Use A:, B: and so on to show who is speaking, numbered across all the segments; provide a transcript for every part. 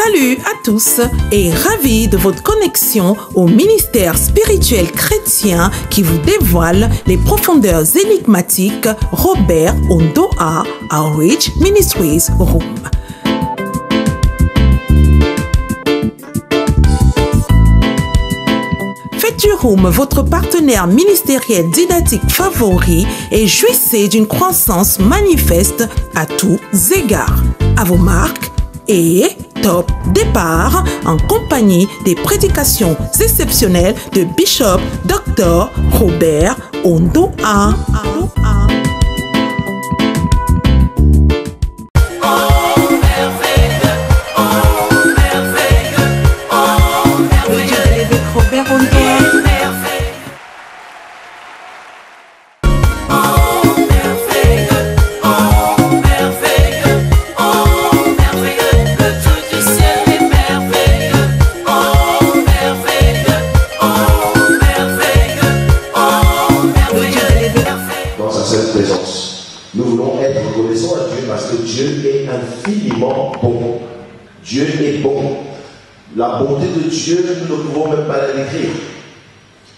A: Salut à tous et ravi de votre connexion au ministère spirituel chrétien qui vous dévoile les profondeurs énigmatiques Robert Ondoa Outreach Ministries Room. Faites du Room votre partenaire ministériel didactique favori et jouissez d'une croissance manifeste à tous égards. À vos marques et top départ en compagnie des prédications exceptionnelles de Bishop Dr. Robert Ondoa.
B: Nous voulons être reconnaissants à Dieu parce que Dieu est infiniment bon. Dieu est bon. La bonté de Dieu, nous ne pouvons même pas la décrire.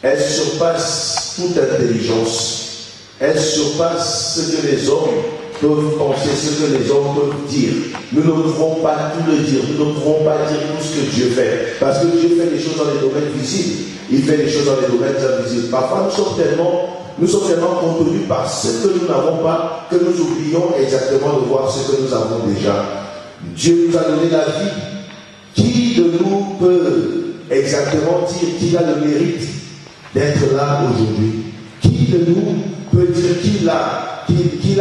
B: Elle surpasse toute intelligence. Elle surpasse ce que les hommes peuvent penser, ce que les hommes peuvent dire. Nous ne pouvons pas tout le dire. Nous ne pouvons pas dire tout ce que Dieu fait. Parce que Dieu fait des choses dans les domaines visibles. Il fait des choses dans les domaines invisibles. Parfois, nous sommes tellement contenus par ce que nous n'avons pas, que nous oublions exactement de voir ce que nous avons déjà. Dieu nous a donné la vie. Qui de nous peut exactement dire qu'il a le mérite d'être là aujourd'hui? Qui de nous peut dire qu'il a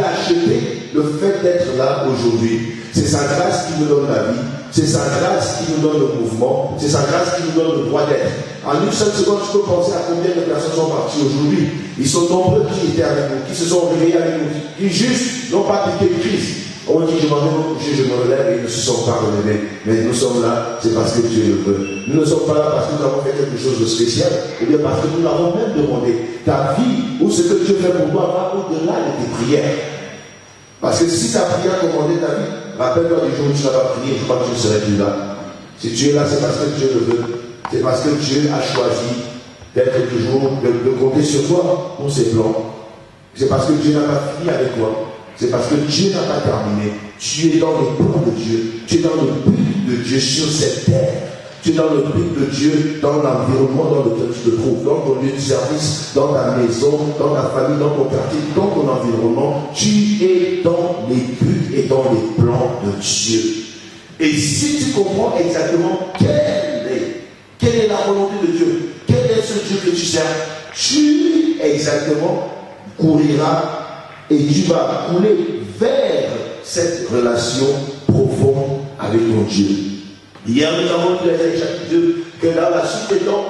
B: acheté le fait d'être là aujourd'hui? C'est sa grâce qui nous donne la vie. C'est sa grâce qui nous donne le mouvement. C'est sa grâce qui nous donne le droit d'être. En une seule seconde, je peux penser à combien de personnes sont parties aujourd'hui. Ils sont nombreux qui étaient avec nous, qui se sont réveillés avec nous, qui juste n'ont pas piqué le Christ. On dit, je m'en vais me coucher, je me relève et ils ne se sont pas relevés. Mais nous sommes là, c'est parce que Dieu le veut. Nous ne sommes pas là parce que nous avons fait quelque chose de spécial, ou bien parce que nous l'avons même demandé. Ta vie, ou ce que Dieu fait pour toi, va au-delà de tes prières. Parce que si ta prière commandait ta vie, rappelle-toi du jour où tu n'as pas prié, je crois que tu ne serais plus là. Si tu es là, c'est parce que Dieu le veut. C'est parce que Dieu a choisi d'être toujours, de compter sur toi pour ses plans. C'est parce que Dieu n'a pas fini avec toi. C'est parce que Dieu n'a pas terminé. Tu es dans le plan de Dieu. Tu es dans le but de Dieu sur cette terre. Tu es dans le but de Dieu dans l'environnement dans lequel tu te trouves, dans ton lieu de service, dans ta maison, dans ta famille, dans ton quartier, dans ton environnement. Tu es dans les buts et dans les plans de Dieu. Et si tu comprends exactement quelle est la volonté de Dieu, quel est ce Dieu que tu sers, tu exactement couriras et tu vas couler vers cette relation profonde avec ton Dieu. Hier, nous avons lu Ésaïe chapitre 2 que dans la suite des temps,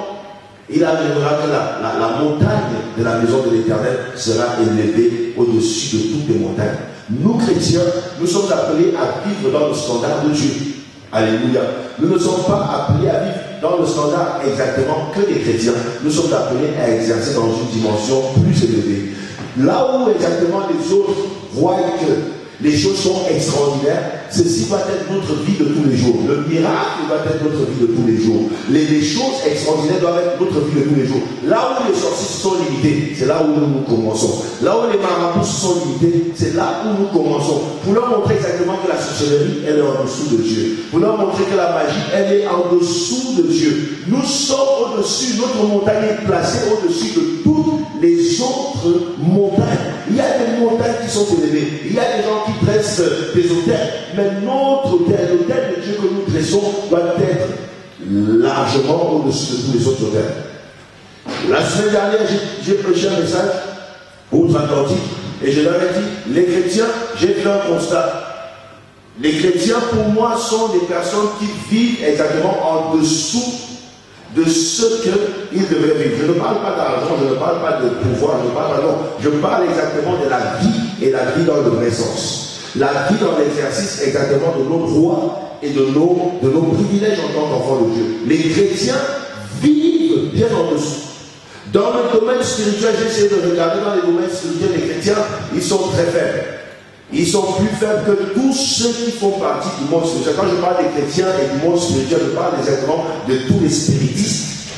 B: il arrivera que la montagne de la maison de l'Éternel sera élevée au-dessus de toutes les montagnes. Nous, chrétiens, nous sommes appelés à vivre dans le standard de Dieu. Alléluia. Nous ne sommes pas appelés à vivre dans le standard exactement que des chrétiens. Nous sommes appelés à exercer dans une dimension plus élevée. Là où exactement les autres voient que les choses sont extraordinaires, ceci va être notre vie de tous les jours. Le miracle va être notre vie de tous les jours. Les choses extraordinaires doivent être notre vie de tous les jours. Là où les sorciers sont limités, c'est là où nous commençons. Là où les marabouts sont limités, c'est là où nous commençons. Pour leur montrer exactement que la sorcellerie, elle est en dessous de Dieu. Pour leur montrer que la magie, elle est en dessous de Dieu. Nous sommes au-dessus, notre montagne est placée au-dessus de toutes les autres montagnes. Il y a des montagnes qui sont élevées. Il y a des gens qui dressent des hôtels. Mais notre hôtel, l'hôtel de Dieu que nous dressons, doit être largement au-dessus de tous les autres hôtels. La semaine dernière, j'ai prêché un message outre-Atlantique et je leur ai dit, les chrétiens, j'ai fait un constat. Les chrétiens, pour moi, sont des personnes qui vivent exactement en dessous de ce qu'ils devraient vivre. Je ne parle pas d'argent, je ne parle pas de pouvoir, je parle exactement de la vie et la vie dans le vrai sens. La vie dans l'exercice exactement de nos droits et de nos privilèges en tant qu'enfants de Dieu. Les chrétiens vivent bien en dessous. Dans le domaine spirituel, j'ai essayé de regarder dans les domaines spirituels, les chrétiens, ils sont très faibles. Ils sont plus faibles que tous ceux qui font partie du monde spirituel. Quand je parle des chrétiens et du monde spirituel, je parle exactement de tous les spiritistes.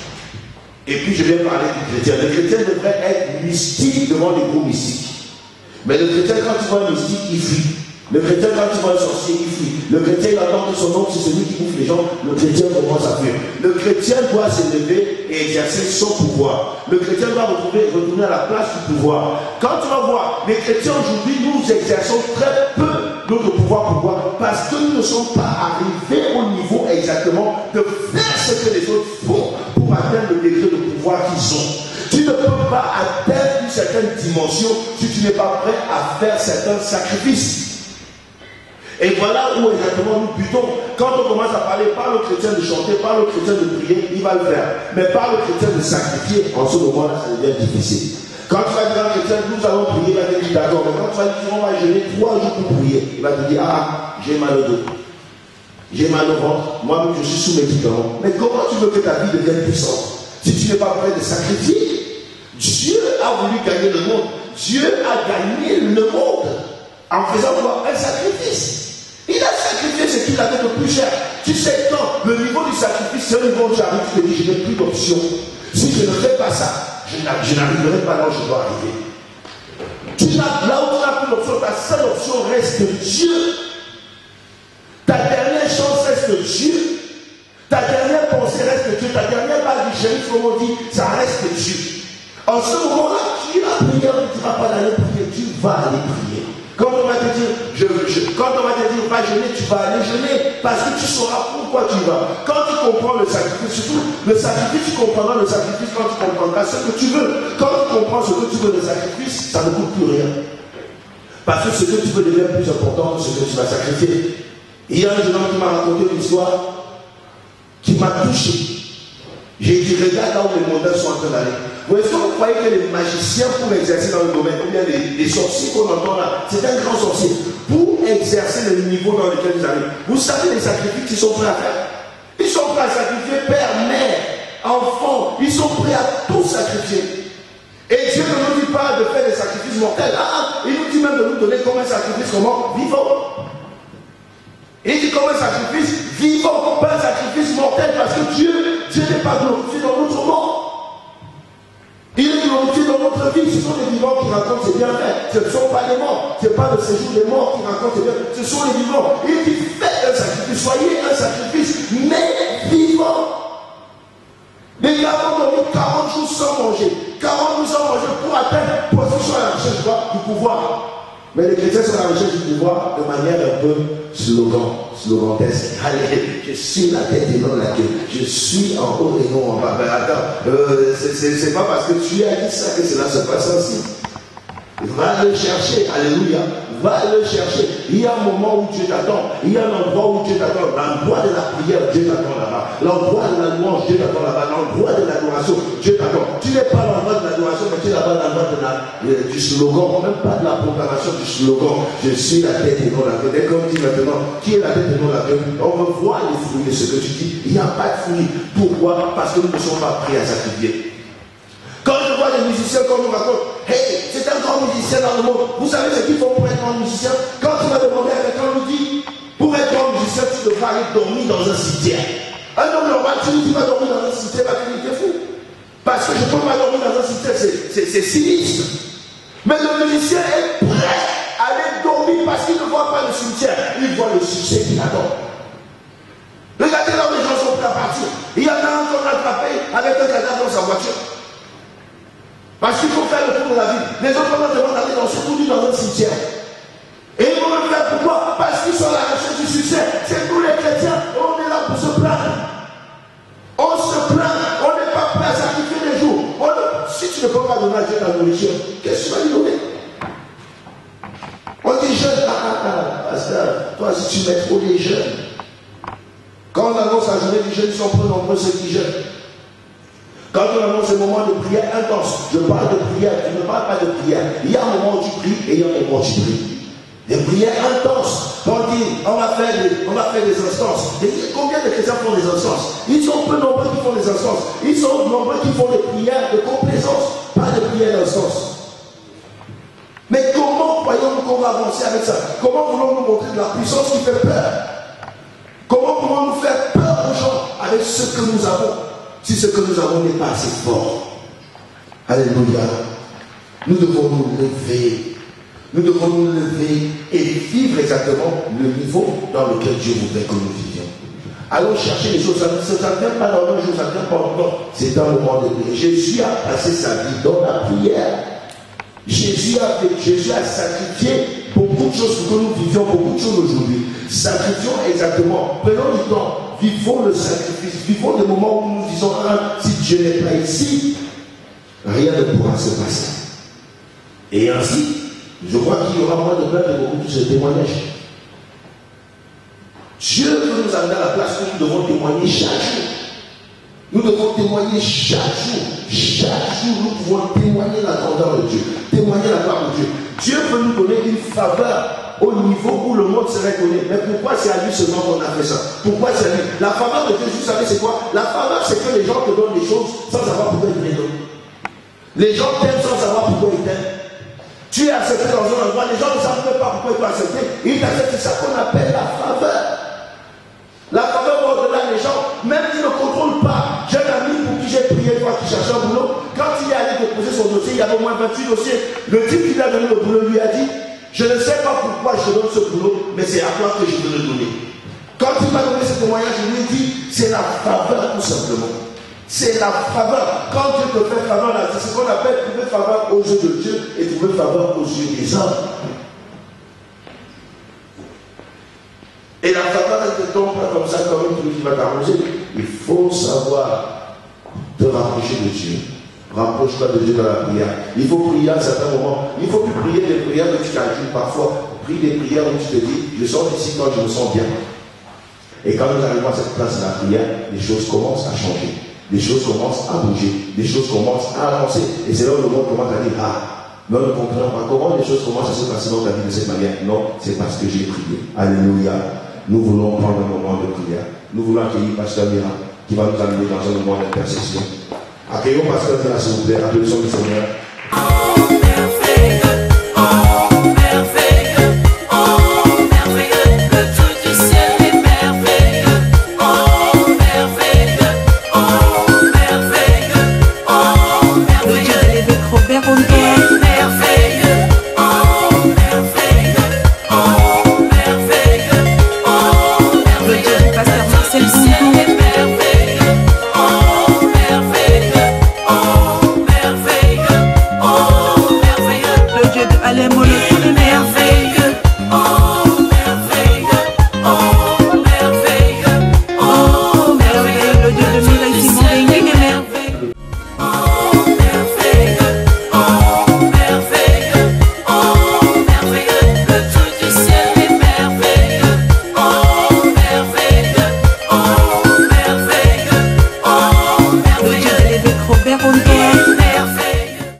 B: Et puis je viens parler du chrétien. Le chrétien devrait être mystique devant les groupes mystiques. Mais le chrétien, quand tu vois un mystique, il fuit. Le chrétien, quand tu vois un sorcier, il fuit. Le chrétien, il attend que son oncle, c'est celui qui bouffe les gens. Le chrétien commence à fuir. Le chrétien doit s'élever et exercer son pouvoir. Le chrétien doit retourner à la place du pouvoir. Quand tu vas voir, les chrétiens aujourd'hui, nous exerçons très peu notre pouvoir parce que nous ne sommes pas arrivés au niveau exactement de faire ce que les autres font pour atteindre le degré de pouvoir qu'ils ont. Tu ne peux pas atteindre une certaine dimension si tu n'es pas prêt à faire certains sacrifices. Et voilà où exactement nous butons. Quand on commence à parler par le chrétien de chanter, par le chrétien de prier, il va le faire. Mais par le chrétien de sacrifier, en ce moment-là, ça devient difficile. Quand tu vas dire à un chrétien, nous allons prier, il va te dire d'accord. Mais quand tu vas dire, on va jeûner 3 jours pour prier, il va te dire, ah, j'ai mal au dos. J'ai mal au ventre. Moi-même, je suis sous médicaments. Mais comment tu veux que ta vie devienne puissante si tu n'es pas prêt de sacrifier? Dieu a voulu gagner le monde. Dieu a gagné le monde en faisant quoi? Un sacrifice. Il a sacrifié ce qu'il avait de plus cher. Tu sais, quand le niveau du sacrifice, c'est un niveau où tu arrives, tu te dis, je n'ai plus d'option. Si je ne fais pas ça, je n'arriverai pas là où je dois arriver. Là où tu n'as plus d'option, ta seule option reste Dieu. Ta dernière chance reste Dieu. Ta dernière pensée reste Dieu. Ta dernière balle du shérif, comme on dit, ça reste Dieu. En ce moment-là, tu la prière, tu ne vas pas aller prier, tu vas aller prier. Quand on va te dire, va jeûner, tu vas aller jeûner, parce que tu sauras pourquoi tu vas. Quand tu comprends le sacrifice, surtout le sacrifice, tu comprendras le sacrifice quand tu comprendras ce que tu veux. Quand tu comprends ce que tu veux, le sacrifice, ça ne coûte plus rien. Parce que ce que tu veux devient plus important que ce que tu vas sacrifier. Il y a un jeune homme qui m'a raconté une histoire qui m'a touché. J'ai dit, regarde là où les mondains sont en train d'aller. Est-ce que vous croyez que les magiciens, pour exercer dans le domaine, ou bien les sorciers qu'on entend là, c'est un grand sorcier, pour exercer le niveau dans lequel ils arrivent? Vous savez les sacrifices qu'ils sont prêts à faire? Ils sont prêts à sacrifier père, mère, enfant, ils sont prêts à tout sacrifier. Et Dieu ne nous dit pas de faire des sacrifices mortels. Il nous dit même de nous donner comme un sacrifice, comment? Vivant. Il dit comme un sacrifice vivant, pas un sacrifice mortel, parce que Dieu n'est pas glorifié dans notre monde. Il est glorifié dans notre vie. Ce sont les vivants qui racontent ses bienfaits. Ce ne sont pas les morts. Ce n'est pas le séjour des morts qui racontent ses bienfaits. Ce sont les vivants. Il dit faites un sacrifice. Soyez un sacrifice, mais vivant. Les gars ont dormi 40 jours sans manger. 40 jours sans manger pour atteindre position à la recherche du pouvoir. Mais les chrétiens sont à la recherche du pouvoir de manière un peu slogantesque. Allez, je suis la tête et non la queue. Je suis en haut et non en bas. Ben attends, c'est pas parce que tu as dit ça que cela se passe ainsi. Va le chercher, alléluia. Va le chercher. Il y a un moment où Dieu t'attend. Il y a un endroit où Dieu t'attend. L'endroit de la prière, Dieu t'attend là-bas. L'endroit de la louange, Dieu t'attend là-bas. L'endroit de l'adoration, Dieu t'attend. Tu n'es pas l'endroit de l'adoration, mais tu es là-bas l'endroit du slogan, même pas de la proclamation du slogan. Je suis la tête et non la queue. Dès qu'on dit maintenant, qui est la tête et non la queue, on veut voir les fruits de ce que tu dis. Il n'y a pas de fruits. Pourquoi? Parce que nous ne sommes pas prêts à sacrifier. Quand je vois les musiciens qu'on nous raconte, hey, c'est un grand musicien dans le monde. Vous savez ce qu'il faut pour être grand musicien? Quand tu vas demander à quelqu'un, on nous dit, pour être grand musicien, tu devras aller dormir dans un cimetière. Un homme normal, tu dis, tu vas dormir dans un cimetière, va te dire, t'es fou. Parce que je ne peux pas dormir dans un cimetière, c'est sinistre. Mais le musicien est prêt à aller dormir parce qu'il ne voit pas le cimetière, il voit le succès qu'il attend. Regardez là où les gens sont prêts à partir. Il y en a un qu'on a attrapé avec un cadavre dans sa voiture. Parce qu'il faut faire le tour de la ville. Les autres on demandent d'aller dans un cimetière. Et ils vont le faire pourquoi? Parce qu'ils sont à la recherche du succès. C'est nous les chrétiens, on est là pour se plaindre. On se plaint, on n'est pas prêt à sacrifier les jours. Si tu ne peux pas donner à Dieu la nourriture, qu'est-ce que tu vas lui donner? On dit jeune, pasteur, toi si tu mets trop les jeunes. Quand on annonce la journée du jeûne, ils sont peu nombreux ceux qui jeûnent. Quand on annonce un moment de prière intense, je parle de prière, je ne parle pas de prière. Il y a un moment où tu pries et il y a un moment où tu pries. Des prières intenses. On dit, on va faire des instances. Et combien de chrétiens font des instances? Ils sont peu nombreux qui font des instances. Ils sont nombreux qui font des prières de complaisance, pas de prières d'instance. Mais comment croyons croyons qu'on va avancer avec ça? Comment voulons-nous montrer de la puissance qui fait peur? Comment pouvons-nous faire peur aux gens avec ce que nous avons, si ce que nous avons n'est pas assez fort? Alléluia. Nous devons nous lever. Nous devons nous lever et vivre exactement le niveau dans lequel Dieu voudrait que nous vivions. Allons chercher les choses. Ça ne vient pas dans un jour, ça ne vient pas en temps. C'est un moment de prière. Jésus a passé sa vie dans la prière. Jésus a sacrifié beaucoup de choses pour que nous vivions beaucoup de choses aujourd'hui. Sacrifions exactement. Prenons du temps. Vivons le sacrifice. Vivons des moments où nous disons, si Dieu n'est pas ici, rien ne pourra se passer. Et ainsi, je crois qu'il y aura moins de plaintes et beaucoup plus de témoignages. Dieu veut nous amener à la place où nous devons témoigner chaque jour. Nous devons témoigner chaque jour. Chaque jour, nous pouvons témoigner la grandeur de Dieu, témoigner la gloire de Dieu. Dieu veut nous donner une faveur au niveau où le monde serait connu. Mais pourquoi c'est à lui seulement qu'on a fait ça? Pourquoi c'est à lui? La faveur de Dieu, vous savez c'est quoi? La faveur, c'est que les gens te donnent des choses sans savoir pourquoi ils te les donnent. Les gens t'aiment sans savoir pourquoi ils t'aiment. Tu es accepté dans un endroit, les gens ne savent même pas pourquoi ils t'ont accepté. Ils t'acceptent, c'est ça qu'on appelle la faveur. La faveur va au-delà des gens, même s'ils ne contrôlent pas. J'ai un ami pour qui j'ai prié une fois qui cherchait un boulot. Quand il est allé déposer son dossier, il y avait au moins 28 dossiers. Le type qui lui a donné le boulot lui a dit, je ne sais pas pourquoi je te donne ce boulot, mais c'est à toi que je veux le donner. Quand il m'a donné ce témoignage, je lui ai dit, c'est la faveur tout simplement. C'est la faveur. Quand Dieu te fait faveur, c'est ce qu'on appelle trouver faveur aux yeux de Dieu et trouver faveur aux yeux des hommes. Et la faveur, elle ne tombe pas comme ça, comme une pluie qui va t'arroser. Il faut savoir te rapprocher de Dieu. Rapproche-toi de Dieu dans la prière. Il faut prier à certains moments. Il ne faut plus prier des prières que tu calcules parfois. Prie des prières où tu te dis, je sors d'ici quand je me sens bien. Et quand nous arrivons à cette place de la prière, les choses commencent à changer. Les choses commencent à bouger. Les choses commencent à avancer. Et c'est là où le monde commence à dire, mais on ne comprend pas comment les choses commencent à se passer dans ta vie de cette manière. Non, c'est parce que j'ai prié. Alléluia. Nous voulons prendre un moment de prière. Nous voulons accueillir Pasteur Mira qui va nous amener dans un moment d'intercession. Accueillons Pasteur Mira, s'il vous plaît. Applaudissons le Seigneur.
C: Allez, mon le merveilleux.